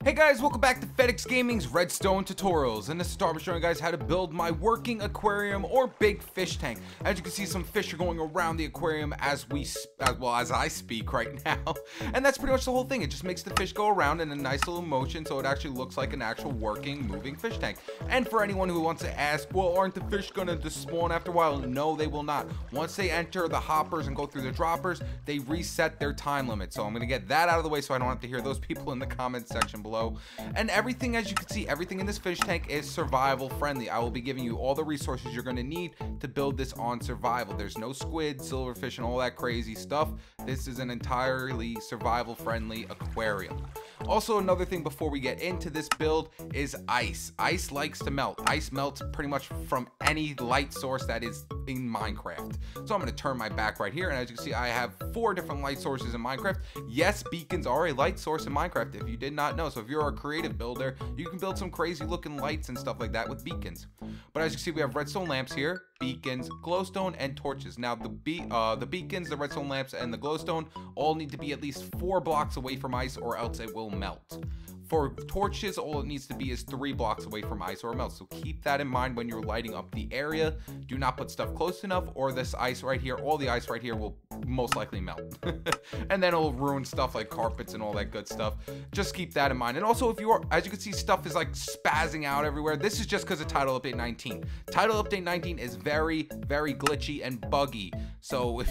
Hey guys, welcome back to FedEx Gaming's Redstone tutorials. In this tutorial, I'm showing you guys how to build my working aquarium or big fish tank. As you can see, some fish are going around the aquarium as I speak right now. And that's pretty much the whole thing. It just makes the fish go around in a nice little motion, so it actually looks like an actual working, moving fish tank. And for anyone who wants to ask, well, aren't the fish gonna despawn after a while? No, they will not. Once they enter the hoppers and go through the droppers, they reset their time limit. So I'm gonna get that out of the way so I don't have to hear those people in the comment section below. And everything, as you can see, everything in this fish tank is survival friendly. I will be giving you all the resources you're going to need to build this on survival. There's no squid, silverfish, and all that crazy stuff. This is an entirely survival friendly aquarium. Also, another thing before we get into this build is ice. Ice likes to melt. Ice melts pretty much from any light source that is in Minecraft. So I'm going to turn my back right here, and as you can see, I have 4 different light sources in Minecraft. Yes, beacons are a light source in Minecraft if you did not know. So if you're a creative builder, you can build some crazy looking lights and stuff like that with beacons. But as you can see, we have redstone lamps here, beacons, glowstone, and torches. Now the beacons, the redstone lamps, and the glowstone all need to be at least 4 blocks away from ice, or else it will melt. For torches, all it needs to be is 3 blocks away from ice or melt. So keep that in mind when you're lighting up the area. Do not put stuff close enough, or this ice right here, all the ice right here will most likely melt. And then it'll ruin stuff like carpets and all that good stuff. Just keep that in mind. And also, if you are, as you can see, stuff is like spazzing out everywhere. This is just because of Title Update 19. Title Update 19 is very, very glitchy and buggy. So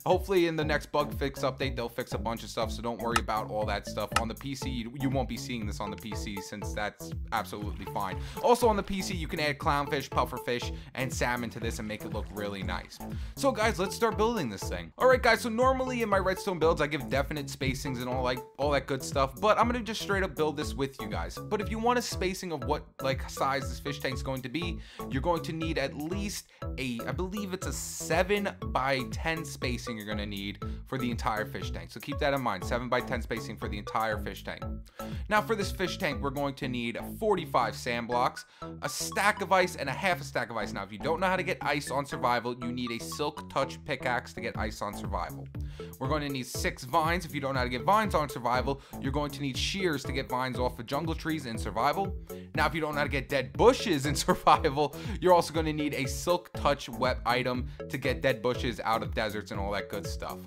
hopefully in the next bug fix update, they'll fix a bunch of stuff. So don't worry about all that stuff. On the PC, you won't be seeing this on the PC, since that's absolutely fine. Also on the PC, you can add clownfish, pufferfish, and salmon to this and make it look really nice. So guys, let's start building this thing. Alright guys, so normally in my redstone builds, I give definite spacings and all that good stuff, but I'm gonna just straight up build this with you guys. But if you want a spacing of what like size this fish tank is going to be, you're going to need at least I believe it's a 7 by 10 spacing you're gonna need for the entire fish tank. So keep that in mind, 7 by 10 spacing for the entire fish tank. Now for this fish tank, we're going to need 45 sand blocks, a stack of ice, and a half a stack of ice. Now if you don't know how to get ice on survival, you need a silk touch pickaxe to get ice on survival. We're going to need 6 vines. If you don't know how to get vines on survival, you're going to need shears to get vines off of jungle trees in survival. Now if you don't know how to get dead bushes in survival, you're also going to need a silk touch wet item to get dead bushes out of deserts and all that good stuff.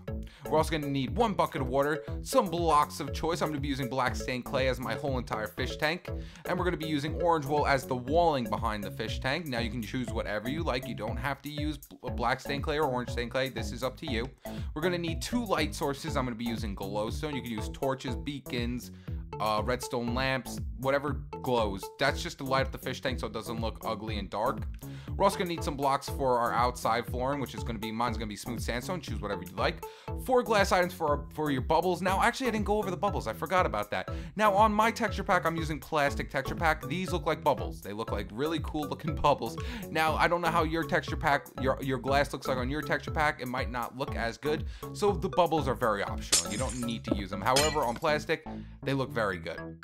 We're also going to need 1 bucket of water, some blocks of choice. I'm going to be using black stained clay as my whole entire fish tank, and we're going to be using orange wool as the walling behind the fish tank. Now you can choose whatever you like. You don't have to use black stained clay or orange stained clay. This is up to you. We're going to need 2 light sources. I'm going to be using glowstone. You can use torches, beacons, redstone lamps, whatever glows. That's just to light up the fish tank so it doesn't look ugly and dark. We're also gonna need some blocks for our outside flooring, which is gonna be, mine's gonna be smooth sandstone. Choose whatever you like. 4 glass items for your bubbles. Now, actually, I didn't go over the bubbles. I forgot about that. Now, on my texture pack, I'm using plastic texture pack. These look like bubbles. They look like really cool looking bubbles. Now, I don't know how your texture pack, your glass looks like on your texture pack. It might not look as good. So the bubbles are very optional. You don't need to use them. However, on plastic, they look very good.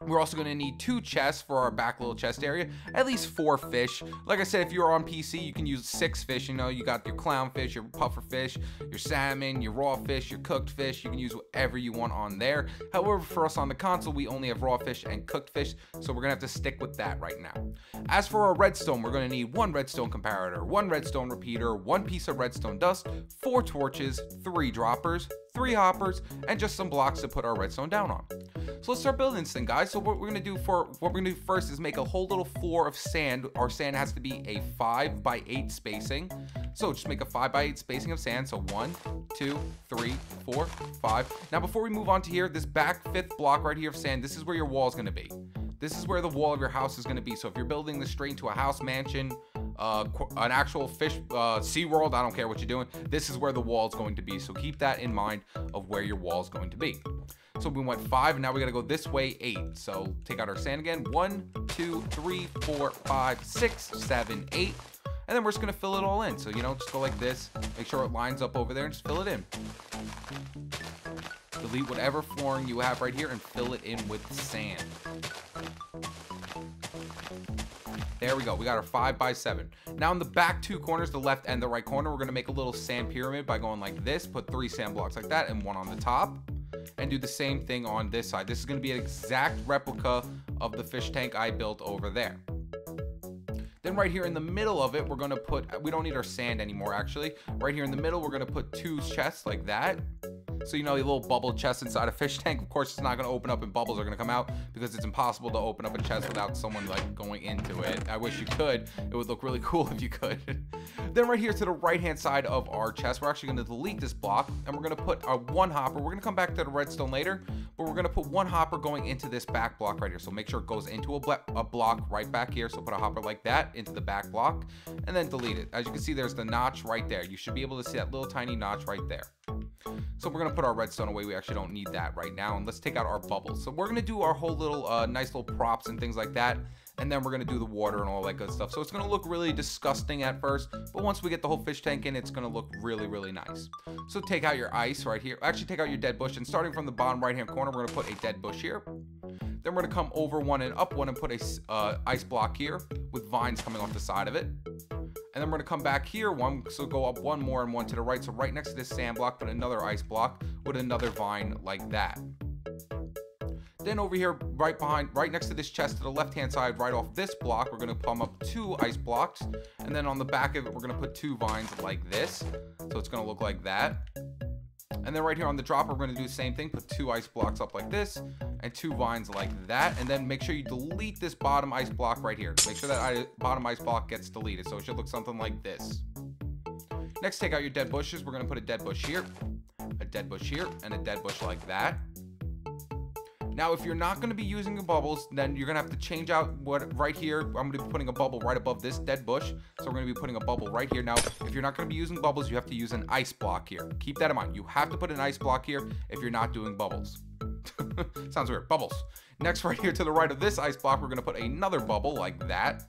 We're also going to need 2 chests for our back little chest area, at least 4 fish. Like I said, if you're on PC, you can use 6 fish. You know, you got your clownfish, your pufferfish, your salmon, your raw fish, your cooked fish. You can use whatever you want on there. However, for us on the console, we only have raw fish and cooked fish, so we're going to have to stick with that right now. As for our redstone, we're going to need 1 redstone comparator, 1 redstone repeater, 1 piece of redstone dust, 4 torches, 3 droppers, 3 hoppers, and just some blocks to put our redstone down on. So let's start building this thing, guys. So what we're gonna do first is make a whole little floor of sand. Our sand has to be a 5 by 8 spacing. So just make a 5 by 8 spacing of sand. So 1, 2, 3, 4, 5. Now before we move on to here, this back 5th block right here of sand, this is where your wall is gonna be. This is where the wall of your house is gonna be. So if you're building this straight into a house, mansion, an actual fish, sea world, I don't care what you're doing, this is where the wall is going to be. So keep that in mind of where your wall is going to be. So we went 5, and now we gotta go this way 8. So take out our sand again. 1, 2, 3, 4, 5, 6, 7, 8. And then we're just gonna fill it all in. So, you know, just go like this. Make sure it lines up over there and just fill it in. Delete whatever flooring you have right here and fill it in with sand. There we go. We got our 5 by 7. Now in the back 2 corners, the left and the right corner, we're going to make a little sand pyramid by going like this. Put 3 sand blocks like that and 1 on the top. And do the same thing on this side. This is going to be an exact replica of the fish tank I built over there. Then right here in the middle of it, we're going to put, we don't need our sand anymore actually. Right here in the middle, we're going to put 2 chests like that. So, you know, a little bubble chest inside a fish tank. Of course, it's not going to open up and bubbles are going to come out because it's impossible to open up a chest without someone like going into it. I wish you could. It would look really cool if you could. Then right here to the right-hand side of our chest, we're actually going to delete this block and we're going to put a 1 hopper. We're going to come back to the redstone later, but we're going to put 1 hopper going into this back block right here. So make sure it goes into a block right back here. So put a hopper like that into the back block and then delete it. As you can see, there's the notch right there. You should be able to see that little tiny notch right there. So we're going to put our redstone away. We actually don't need that right now. And let's take out our bubbles. So we're going to do our whole little nice little props and things like that. And then we're going to do the water and all that good stuff. So it's going to look really disgusting at first. But once we get the whole fish tank in, it's going to look really, really nice. So take out your ice right here. Actually, take out your dead bush. And starting from the bottom right-hand corner, we're going to put a dead bush here. Then we're going to come over 1 and up 1 and put a ice block here with vines coming off the side of it. And then we're going to come back here 1, so go up 1 more and 1 to the right. So right next to this sand block, put another ice block with another vine like that. Then over here, right next to this chest to the left-hand side, right off this block, we're going to plumb up 2 ice blocks. And then on the back of it, we're going to put 2 vines like this. So it's going to look like that. And then right here on the dropper, we're going to do the same thing. Put 2 ice blocks up like this and 2 vines like that. And then make sure you delete this bottom ice block right here. Make sure that bottom ice block gets deleted. So it should look something like this. Next, take out your dead bushes. We're going to put a dead bush here, a dead bush here, and a dead bush like that. Now, if you're not going to be using the bubbles, then you're going to have to change out what right here. I'm going to be putting a bubble right above this dead bush. So we're going to be putting a bubble right here. Now, if you're not going to be using bubbles, you have to use an ice block here. Keep that in mind. You have to put an ice block here if you're not doing bubbles. Sounds weird. Bubbles. Next, right here to the right of this ice block, we're going to put another bubble like that.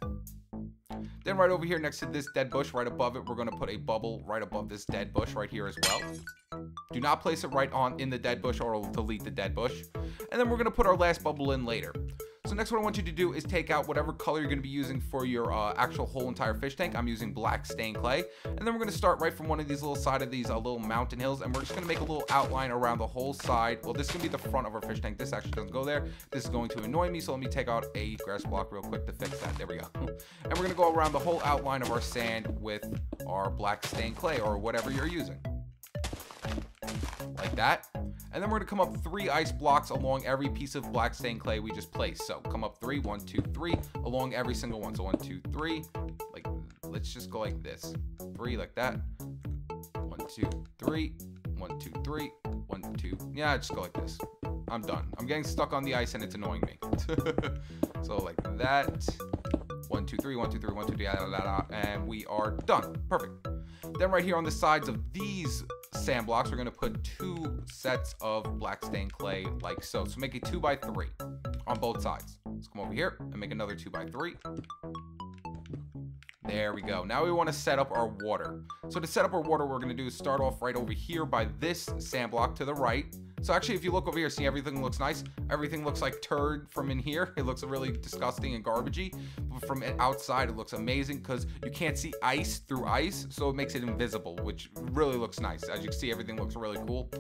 Then right over here next to this dead bush, right above it, we're going to put a bubble right above this dead bush right here as well. Do not place it right on in the dead bush or it'll delete the dead bush. And then we're going to put our last bubble in later. So next what I want you to do is take out whatever color you're going to be using for your actual whole entire fish tank. I'm using black stained clay. And then we're going to start right from one of these little side of these little mountain hills. And we're just going to make a little outline around the whole side. Well, this is going to be the front of our fish tank. This actually doesn't go there. This is going to annoy me. So let me take out a grass block real quick to fix that. There we go. And we're going to go around the whole outline of our sand with our black stained clay or whatever you're using. Like that. And then we're going to come up 3 ice blocks along every piece of black stained clay we just placed. So come up 3, 1, 2, 3 along every single one. So 1, 2, 3. Like, let's just go like this. 3 like that. 1, 2, 3. 1, 2, 3. 1, 2. Yeah, just go like this. I'm done. I'm getting stuck on the ice and it's annoying me. So like that. 1, 2, 3. 1, 2, 3. 1, 2, 3. And we are done. Perfect. Then right here on the sides of these sand blocks, we're going to put 2 sets of black stained clay like so. So make a 2 by 3 on both sides. Let's come over here and make another 2 by 3. There we go. Now we want to set up our water. So to set up our water, what we're going to do is start off right over here by this sand block to the right. So actually, if you look over here, see everything looks nice. Everything looks like turd from in here. It looks really disgusting and garbagey. But from outside, it looks amazing because you can't see ice through ice. So it makes it invisible, which really looks nice. As you can see, everything looks really cool.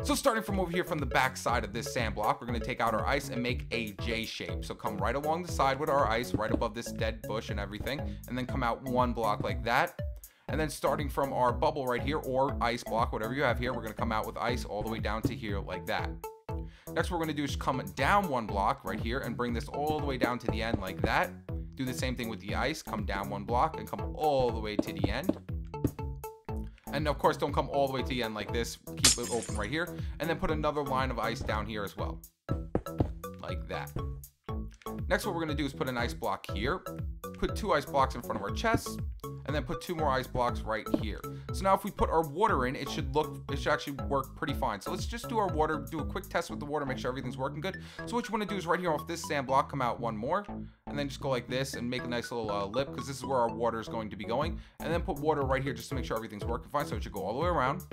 So starting from over here from the back side of this sand block, we're going to take out our ice and make a J shape. So come right along the side with our ice, right above this dead bush and everything. And then come out 1 block like that. And then starting from our bubble right here, or ice block, whatever you have here, we're going to come out with ice all the way down to here like that. Next, what we're going to do is come down 1 block right here and bring this all the way down to the end like that. Do the same thing with the ice. Come down 1 block and come all the way to the end. And of course, don't come all the way to the end like this. Keep it open right here. And then put another line of ice down here as well. Like that. Next, what we're going to do is put an ice block here. Put 2 ice blocks in front of our chests. And then put 2 more ice blocks right here. So now if we put our water in, it should actually work pretty fine. So let's just do our water, do a quick test with the water, make sure everything's working good. So what you want to do is right here off this sand block, come out 1 more, and then just go like this and make a nice little lip, because this is where our water is going to be going. And then put water right here just to make sure everything's working fine. So it should go all the way around,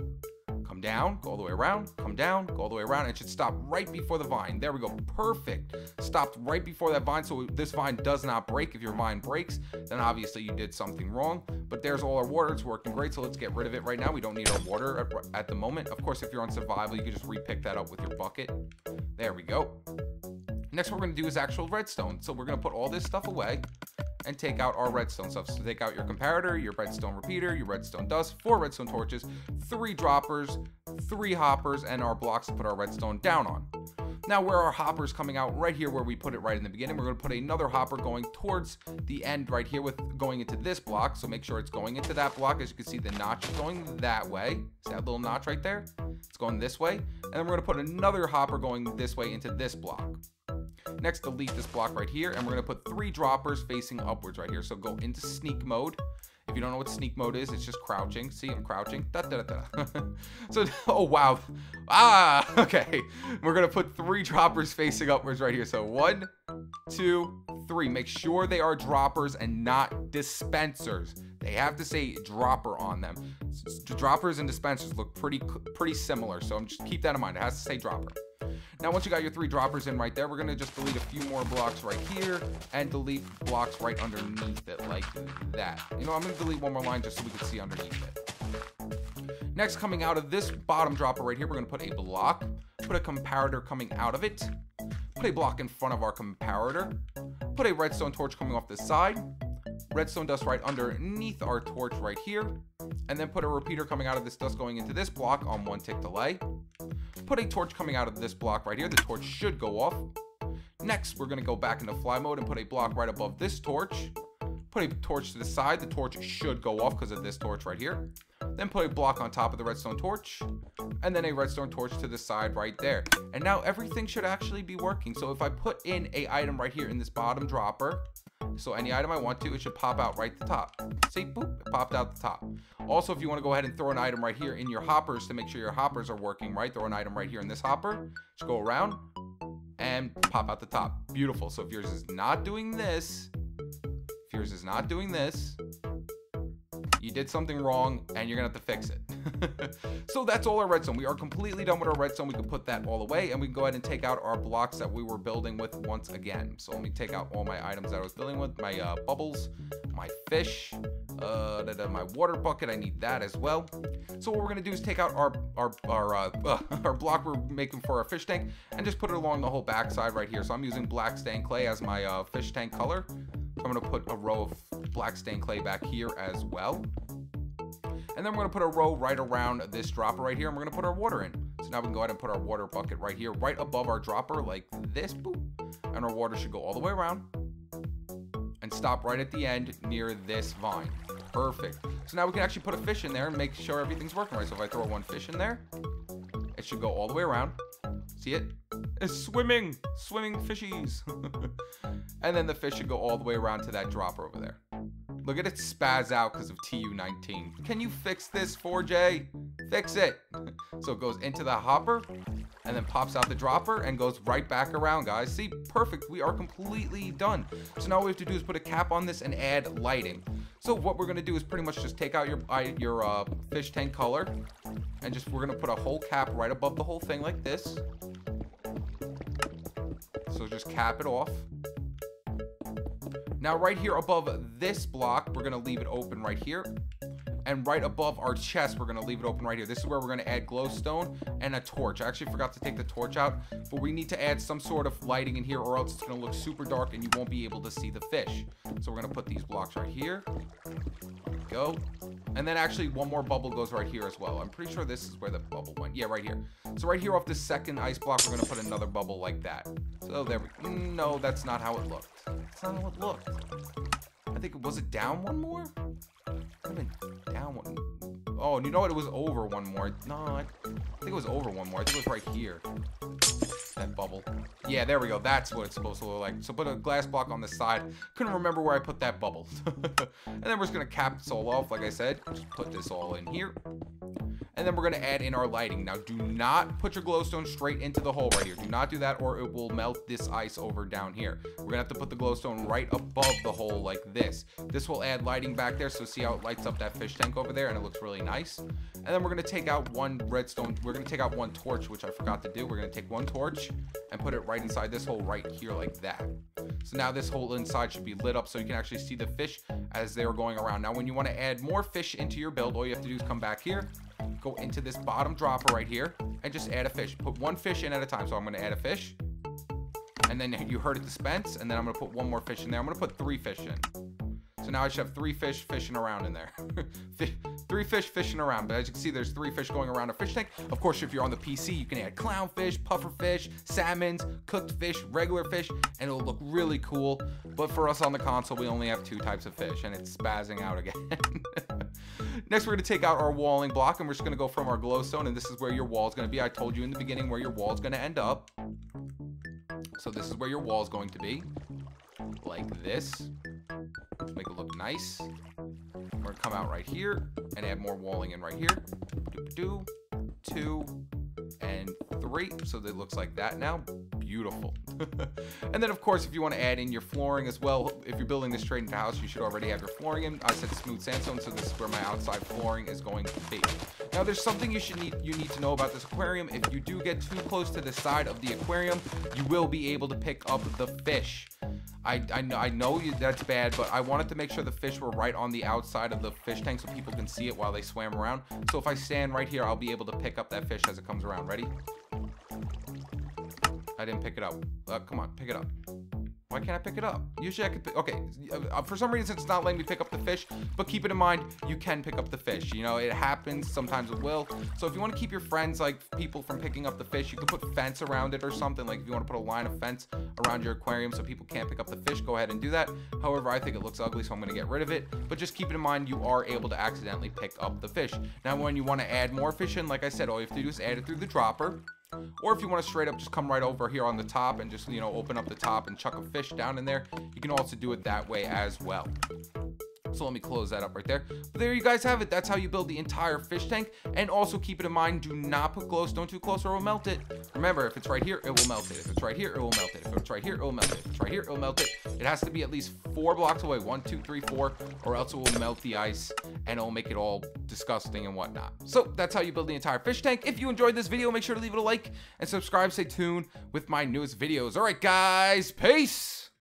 come down, go all the way around, come down, go all the way around. It should stop right before the vine. There we go, perfect. Stopped right before that vine, so this vine does not break. If your vine breaks, then obviously you did something wrong. But there's all our water, it's working great, so let's get rid of it right now. We don't need our water at the moment. Of course, if you're on survival, you can just re-pick that up with your bucket. There we go. Next, what we're gonna do is actual redstone. So we're gonna put all this stuff away and take out our redstone stuff. So take out your comparator, your redstone repeater, your redstone dust, 4 redstone torches, 3 droppers, 3 hoppers, and our blocks to put our redstone down on. Now where our hopper's coming out right here where we put it right in the beginning, we're gonna put another hopper going towards the end right here with going into this block. So make sure it's going into that block. As you can see, the notch is going that way. See that little notch right there? It's going this way. And then we're gonna put another hopper going this way into this block. Next, delete this block right here, and we're gonna put 3 droppers facing upwards right here. So go into sneak mode. If you don't know what sneak mode is, it's just crouching. See, I'm crouching. Da, da, da, da. So, oh wow. Okay. We're gonna put 3 droppers facing upwards right here. So 1, 2, 3. Make sure they are droppers and not dispensers. They have to say dropper on them. Droppers and dispensers look pretty similar, so just keep that in mind. It has to say dropper. Now, once you got your 3 droppers in right there, we're gonna just delete a few more blocks right here and delete blocks right underneath it like that. You know, I'm gonna delete one more line just so we can see underneath it. Next, coming out of this bottom dropper right here, we're gonna put a block, put a comparator coming out of it, put a block in front of our comparator, put a redstone torch coming off this side, redstone dust right underneath our torch right here, and then put a repeater coming out of this dust going into this block on 1 tick delay. Put a torch coming out of this block right here. The torch should go off. Next, we're gonna go back into fly mode and put a block right above this torch. Put a torch to the side. The torch should go off because of this torch right here. Then put a block on top of the redstone torch, and then a redstone torch to the side right there. And now everything should actually be working. So if I put in a item right here in this bottom dropper, so any item I want to, it should pop out right at the top. See, boop, it popped out the top. Also, if you want to go ahead and throw an item right here in your hoppers to make sure your hoppers are working right, throw an item right here in this hopper, just go around and pop out the top. Beautiful. So if yours is not doing this, you did something wrong and you're gonna have to fix it. So that's all our redstone. We are completely done with our redstone. We can put that all away and we can go ahead and take out our blocks that we were building with once again. So let me take out all my items that I was building with, my bubbles, my fish, my water bucket. I need that as well. So what we're gonna do is take out our block we're making for our fish tank and just put it along the whole backside right here. So I'm using black stained clay as my fish tank color. So I'm gonna put a row of black stained clay back here as well. And then we're gonna put a row right around this dropper right here, and we're gonna put our water in. So now we can go ahead and put our water bucket right here, right above our dropper like this, boop. And our water should go all the way around and stop right at the end near this vine. Perfect. So now we can actually put a fish in there and make sure everything's working right. So if I throw 1 fish in there, it should go all the way around. See it? It's swimming fishies. And then the fish should go all the way around to that dropper over there. Look at it spaz out because of TU19. Can you fix this, 4J? Fix it. So it goes into the hopper and then pops out the dropper and goes right back around, guys. See, perfect. We are completely done. So now what we have to do is put a cap on this and add lighting. So what we're gonna do is pretty much just take out your fish tank color and we're gonna put a whole cap right above the whole thing like this. So just cap it off. Now right here above this block, we're gonna leave it open right here. And right above our chest, we're gonna leave it open right here. This is where we're gonna add glowstone and a torch. I actually forgot to take the torch out, but we need to add some sort of lighting in here or else it's gonna look super dark and you won't be able to see the fish. So we're gonna put these blocks right here. There we go. And then actually one more bubble goes right here as well. I'm pretty sure this is where the bubble went. Yeah, right here. So right here off the second ice block, we're gonna put another bubble like that. So there we go. No, that's not how it looked. That's not how it looked. I think, was it down one more? Could have been down one. Oh, and you know what? It was over one more. No, I think it was over one more. I think it was right here. That bubble. Yeah, there we go. That's what it's supposed to look like. So put a glass block on the side. Couldn't remember where I put that bubble. And then we're just gonna cap this all off, like I said. Just put this all in here. And then we're going to add in our lighting. Now, do not put your glowstone straight into the hole right here. Do not do that, or it will melt this ice over down here. We're going to have to put the glowstone right above the hole like this. This will add lighting back there, so see how it lights up that fish tank over there, and it looks really nice. And then we're going to take out one redstone. We're going to take out one torch, which I forgot to do. We're going to take one torch and put it right inside this hole right here like that. So now this hole inside should be lit up so you can actually see the fish as they're going around. Now, when you want to add more fish into your build, all you have to do is come back here, go into this bottom dropper right here, and just add a fish. Put one fish in at a time. So I'm going to add a fish, and then you heard it dispense, and then I'm going to put one more fish in there. I'm going to put 3 fish in. So now I should have 3 fish fishing around in there. 3 fish fishing around. But as you can see, there's 3 fish going around a fish tank. Of course, if you're on the PC, you can add clownfish, pufferfish, salmons, cooked fish, regular fish, and it'll look really cool. But for us on the console, we only have 2 types of fish, and it's spazzing out again. Next, we're going to take out our walling block, and we're just going to go from our glowstone, and this is where your wall is going to be. I told you in the beginning where your wall is going to end up. So this is where your wall is going to be, like this. Make it look nice. We're going to come out right here and add more walling in right here. 2, and 3. So that looks like that now. Beautiful. And then, of course, if you want to add in your flooring as well, if you're building this straight into a house, you should already have your flooring in. I said smooth sandstone, so this is where my outside flooring is going to be. Now, there's something you need to know about this aquarium. If you do get too close to the side of the aquarium, you will be able to pick up the fish. I know that's bad, but I wanted to make sure the fish were right on the outside of the fish tank so people can see it while they swam around. So if I stand right here, I'll be able to pick up that fish as it comes around. Ready? I didn't pick it up. Come on, pick it up. Why can't I pick it up? Usually I could pick, okay, for some reason it's not letting me pick up the fish, but keep it in mind, you can pick up the fish. You know, it happens, sometimes it will. So if you want to keep your friends, like people from picking up the fish, you can put fence around it or something. Like if you want to put a line of fence around your aquarium so people can't pick up the fish, go ahead and do that. However, I think it looks ugly, so I'm going to get rid of it. But just keep it in mind, you are able to accidentally pick up the fish. Now, when you want to add more fish in, like I said, all you have to do is add it through the dropper. Or if you want to straight up just come right over here on the top and just, you know, open up the top and chuck a fish down in there, you can also do it that way as well. So let me close that up right there. But there you guys have it. That's how you build the entire fish tank. And also keep it in mind, do not put glowstone too close or it will melt it. Remember, if it's right here, it will melt it. If it's right here, it will melt it. If it's right here, it will melt it. If it's right here, it will melt it. It has to be at least 4 blocks away. 1, 2, 3, 4, or else it will melt the ice and it'll make it all disgusting and whatnot. So that's how you build the entire fish tank. If you enjoyed this video, make sure to leave it a like and subscribe. Stay tuned with my newest videos. All right, guys, peace.